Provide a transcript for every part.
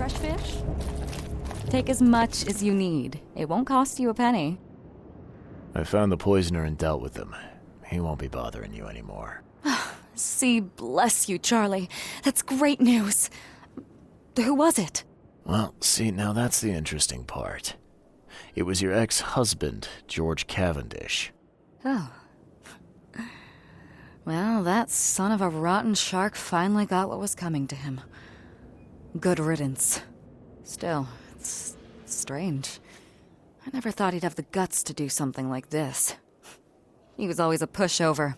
fresh fish? Take as much as you need. It won't cost you a penny. I found the poisoner and dealt with him. He won't be bothering you anymore. See, bless you, Charlie. That's great news. Who was it? Well, see, now that's the interesting part. It was your ex-husband, George Cavendish. Oh. Well, that son of a rotten shark finally got what was coming to him. Good riddance. Still, it's strange. I never thought he'd have the guts to do something like this. He was always a pushover.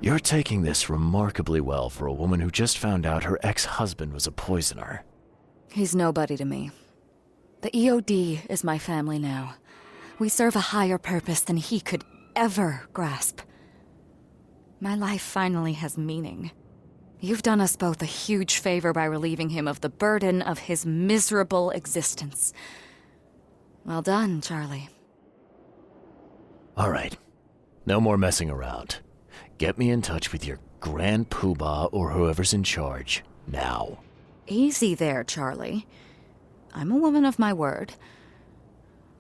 You're taking this remarkably well for a woman who just found out her ex-husband was a poisoner. He's nobody to me. The EOD is my family now. We serve a higher purpose than he could ever grasp. My life finally has meaning. You've done us both a huge favor by relieving him of the burden of his miserable existence. Well done, Charlie. All right. No more messing around. Get me in touch with your Grand Poobah or whoever's in charge, now. Easy there, Charlie. I'm a woman of my word.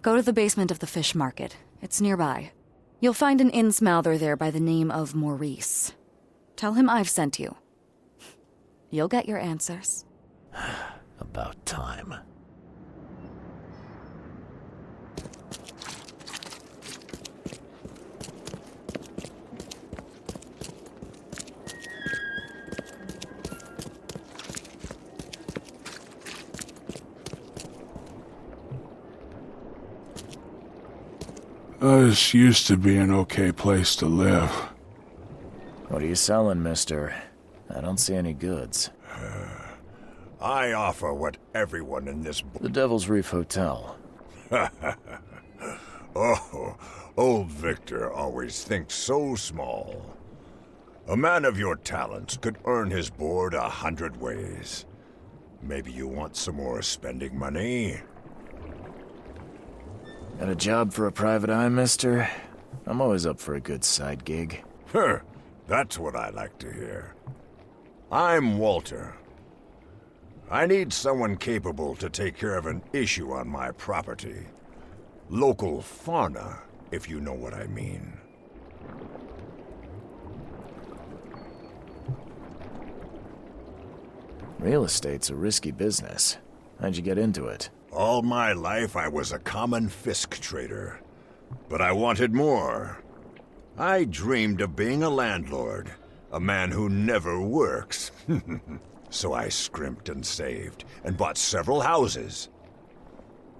Go to the basement of the fish market. It's nearby. You'll find an innsmouther there by the name of Maurice. Tell him I've sent you. You'll get your answers. About time. This used to be an okay place to live. What are you selling, mister? I don't see any goods. I offer what everyone in this... The Devil's Reef Hotel. Oh, old Victor always thinks so small. A man of your talents could earn his board 100 ways. Maybe you want some more spending money? Got a job for a private eye, mister? I'm always up for a good side gig. That's what I like to hear. I'm Walter. I need someone capable to take care of an issue on my property. Local fauna, if you know what I mean. Real estate's a risky business. How'd you get into it? All my life I was a common fisk trader. But I wanted more. I dreamed of being a landlord. A man who never works. So I scrimped and saved, and bought several houses.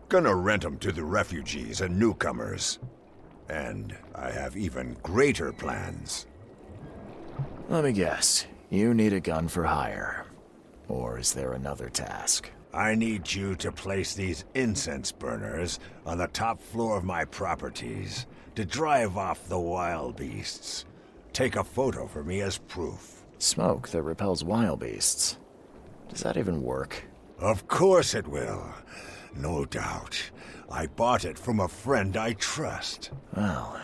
Gonna rent them to the refugees and newcomers. And I have even greater plans. Let me guess. You need a gun for hire. Or is there another task? I need you to place these incense burners on the top floor of my properties to drive off the wild beasts. Take a photo for me as proof. Smoke that repels wild beasts. Does that even work? Of course it will. No doubt. I bought it from a friend I trust. Well,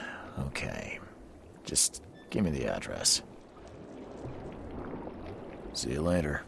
okay. Just give me the address. See you later.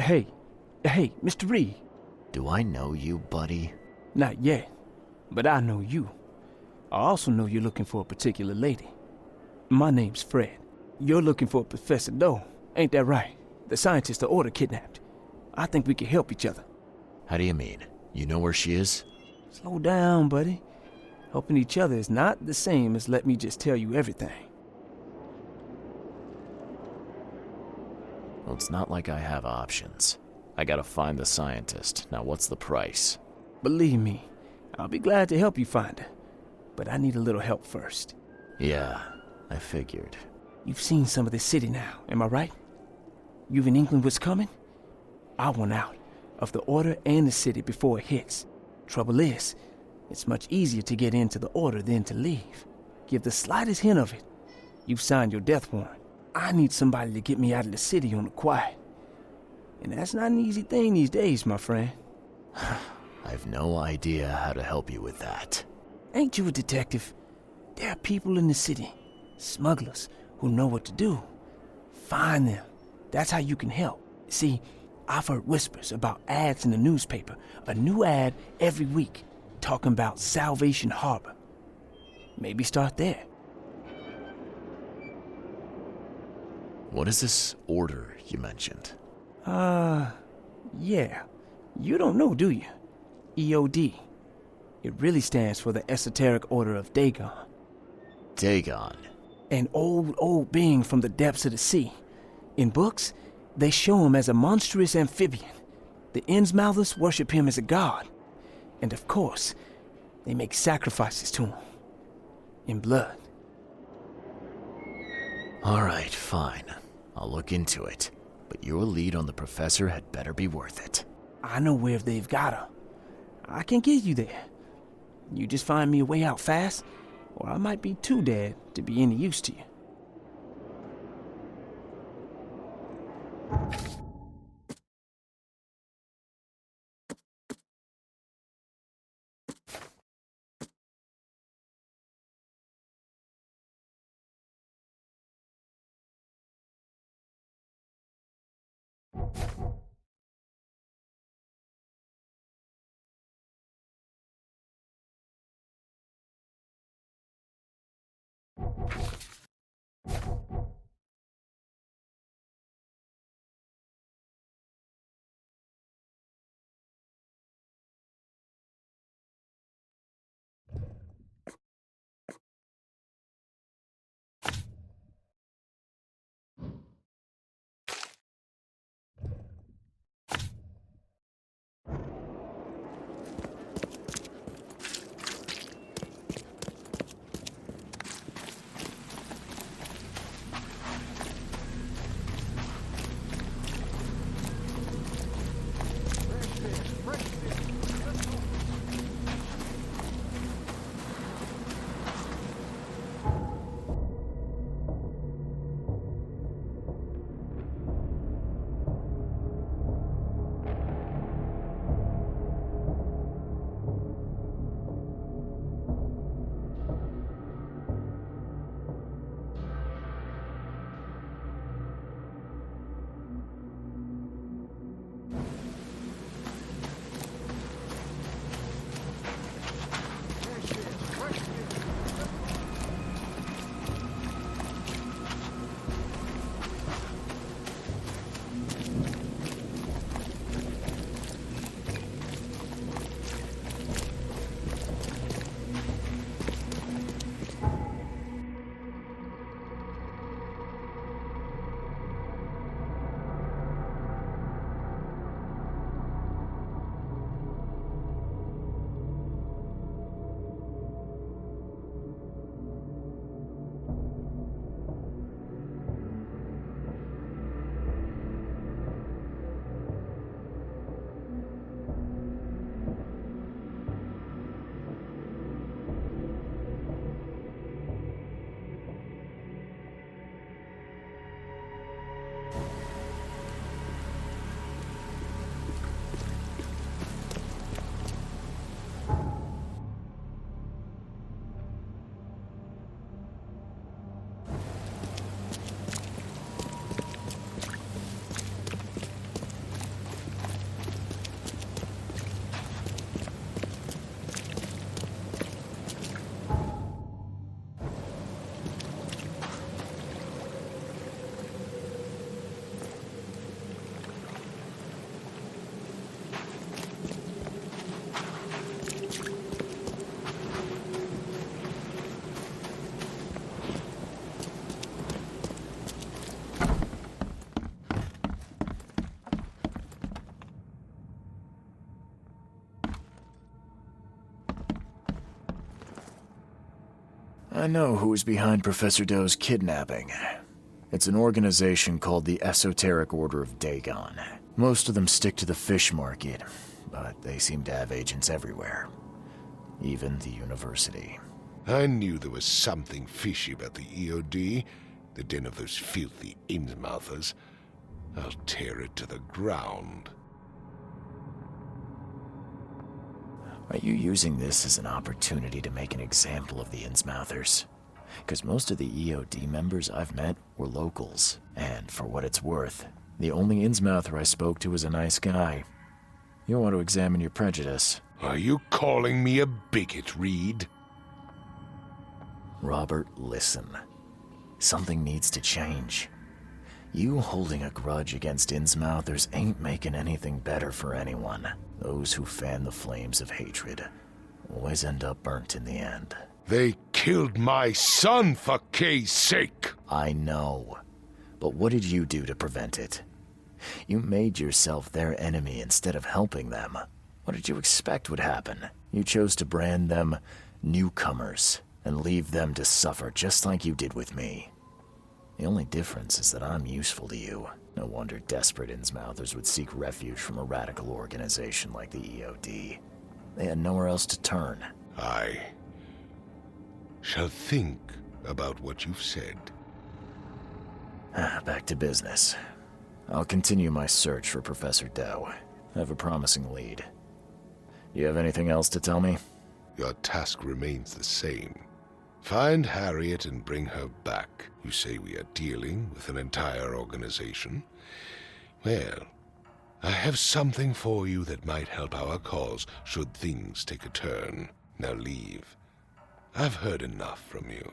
Hey, Mr. Reed. Do I know you, buddy? Not yet, but I know you. I also know you're looking for a particular lady. My name's Fred. You're looking for Professor Doe, ain't that right? The scientist the Order kidnapped. I think we can help each other. How do you mean? You know where she is? Slow down, buddy. Helping each other is not the same as let me just tell you everything. Well, it's not like I have options. I gotta find the scientist. Now, what's the price? Believe me, I'll be glad to help you find her. But I need a little help first. Yeah, I figured. You've seen some of this city now, am I right? You've in England what's coming? I want out of the Order and the city before it hits. Trouble is, it's much easier to get into the Order than to leave. Give the slightest hint of it, you've signed your death warrant. I need somebody to get me out of the city on the quiet. And that's not an easy thing these days, my friend. I've no idea how to help you with that. Ain't you a detective? There are people in the city, smugglers, who know what to do. Find them. That's how you can help. See, I've heard whispers about ads in the newspaper. A new ad every week, talking about Salvation Harbor. Maybe start there. What is this order you mentioned? Yeah. You don't know, do you? EOD. It really stands for the Esoteric Order of Dagon. Dagon. An old being from the depths of the sea. In books, they show him as a monstrous amphibian. The Innsmouthers worship him as a god. And of course, they make sacrifices to him. In blood. All right, fine. I'll look into it. But your lead on the professor had better be worth it. I know where they've got her. I can get you there. You just find me a way out fast, or I might be too dead to be any use to you. I know who's behind Professor Doe's kidnapping. It's an organization called the Esoteric Order of Dagon. Most of them stick to the fish market, but they seem to have agents everywhere. Even the university. I knew there was something fishy about the EOD, the den of those filthy Innsmouthers. I'll tear it to the ground. Are you using this as an opportunity to make an example of the Innsmouthers? Because most of the EOD members I've met were locals, and for what it's worth, the only Innsmouther I spoke to was a nice guy. You want to examine your prejudice. Are you calling me a bigot, Reed? Robert, listen. Something needs to change. You holding a grudge against Innsmouthers ain't making anything better for anyone. Those who fan the flames of hatred always end up burnt in the end. They killed my son, for Kay's sake! I know. But what did you do to prevent it? You made yourself their enemy instead of helping them. What did you expect would happen? You chose to brand them newcomers and leave them to suffer just like you did with me. The only difference is that I'm useful to you. No wonder desperate Innsmouthers would seek refuge from a radical organization like the EOD. They had nowhere else to turn. I shall think about what you've said. Back to business. I'll continue my search for Professor Doe. I have a promising lead. You have anything else to tell me? Your task remains the same. Find Harriet and bring her back. You say we are dealing with an entire organization? Well, I have something for you that might help our cause should things take a turn. Now leave. I've heard enough from you.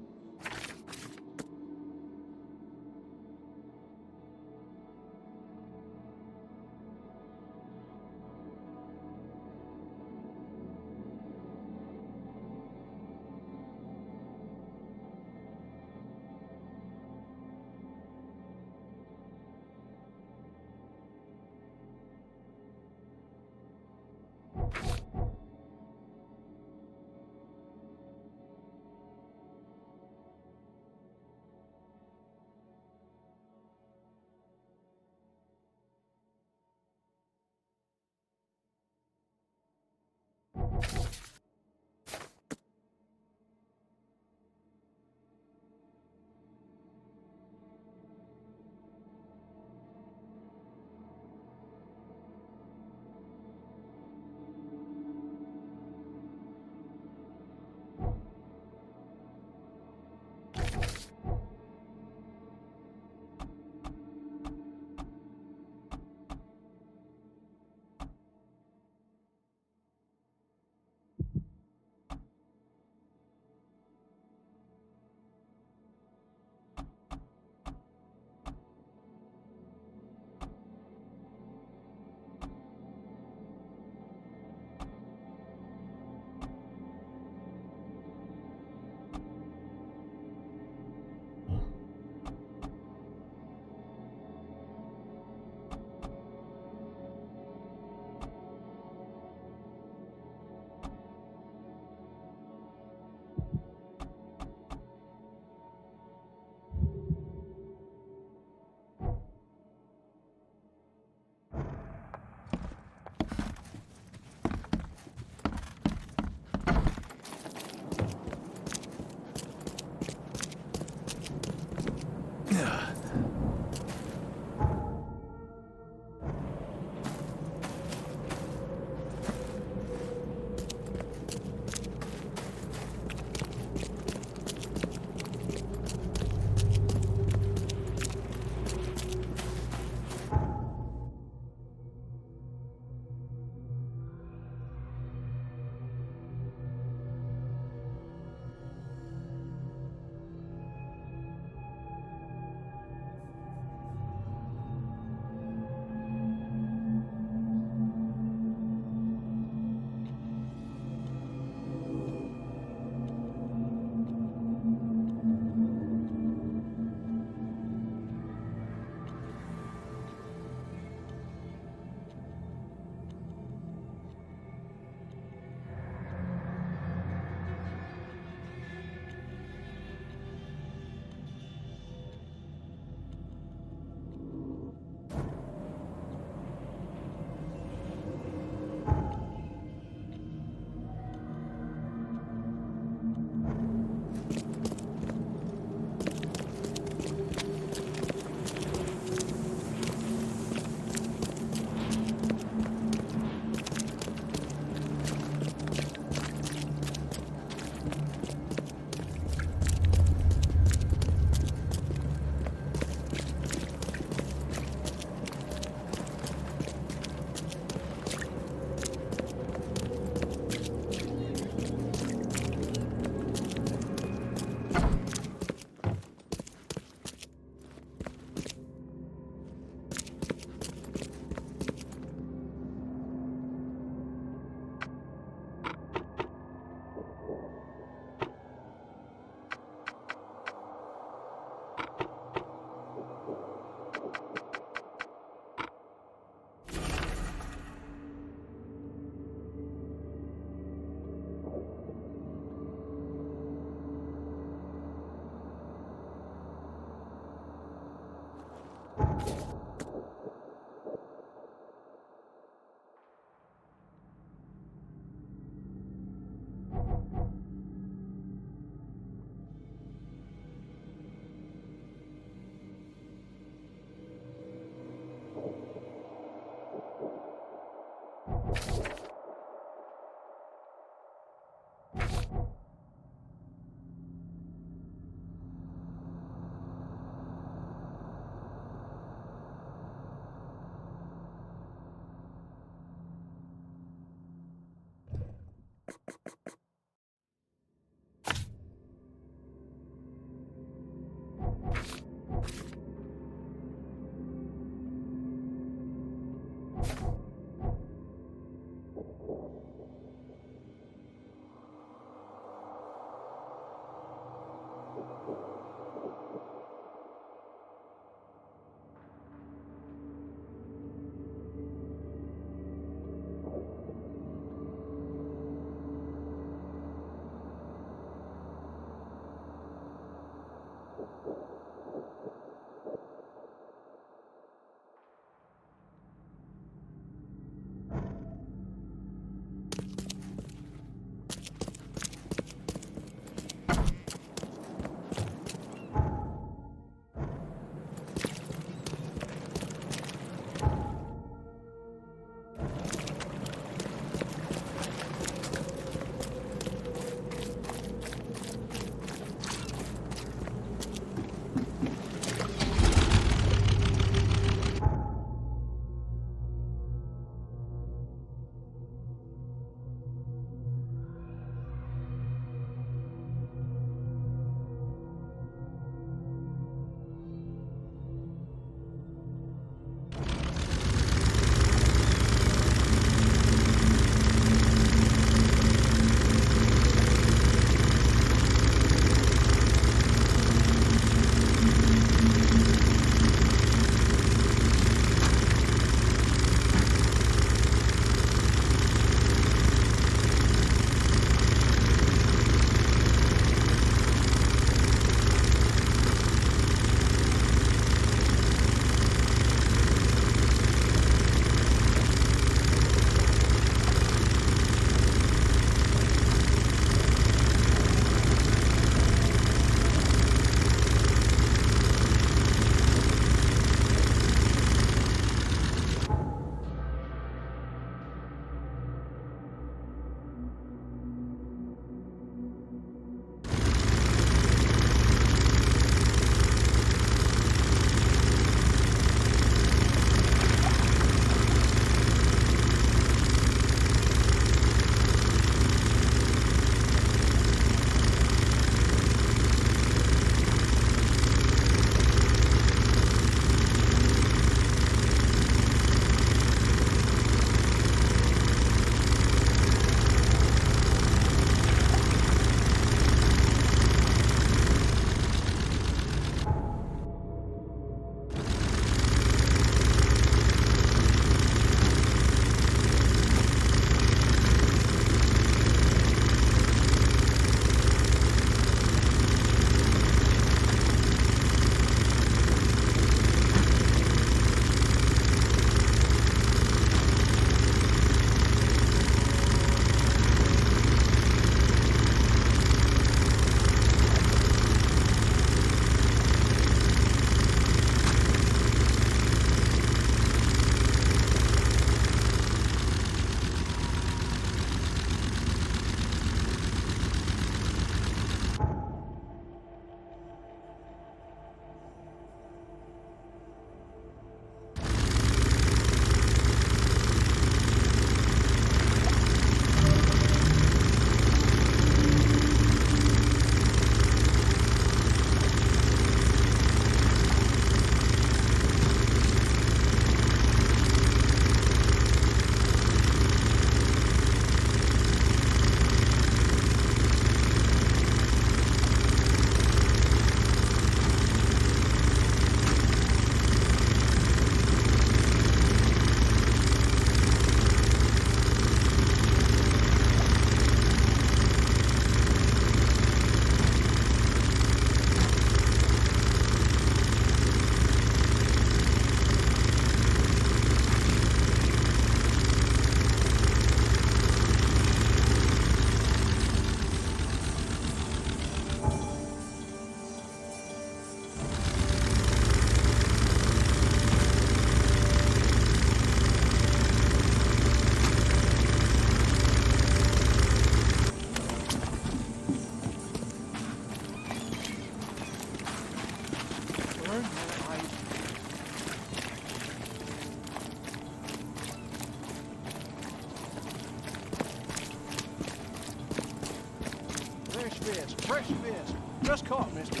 Fresh fish. Just caught, mister.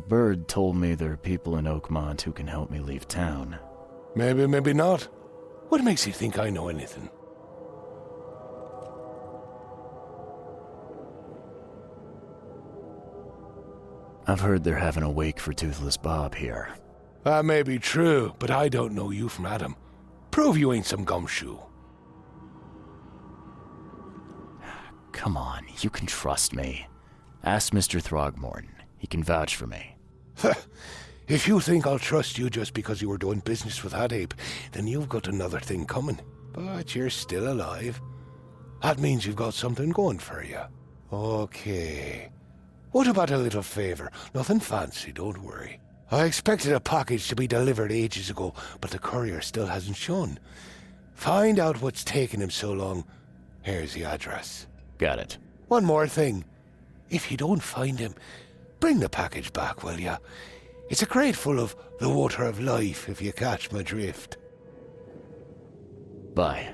Little Bird told me there are people in Oakmont who can help me leave town. Maybe, maybe not. What makes you think I know anything? I've heard they're having a wake for Toothless Bob here. That may be true, but I don't know you from Adam. Prove you ain't some gumshoe. Come on, you can trust me. Ask Mr. Throgmorton. He can vouch for me. If you think I'll trust you just because you were doing business with that ape, then you've got another thing coming. But you're still alive. That means you've got something going for you. Okay. What about a little favor? Nothing fancy, don't worry. I expected a package to be delivered ages ago, but the courier still hasn't shown. Find out what's taking him so long. Here's the address. Got it. One more thing. If you don't find him, bring the package back, will ya? It's a crate full of the water of life, if you catch my drift. Bye.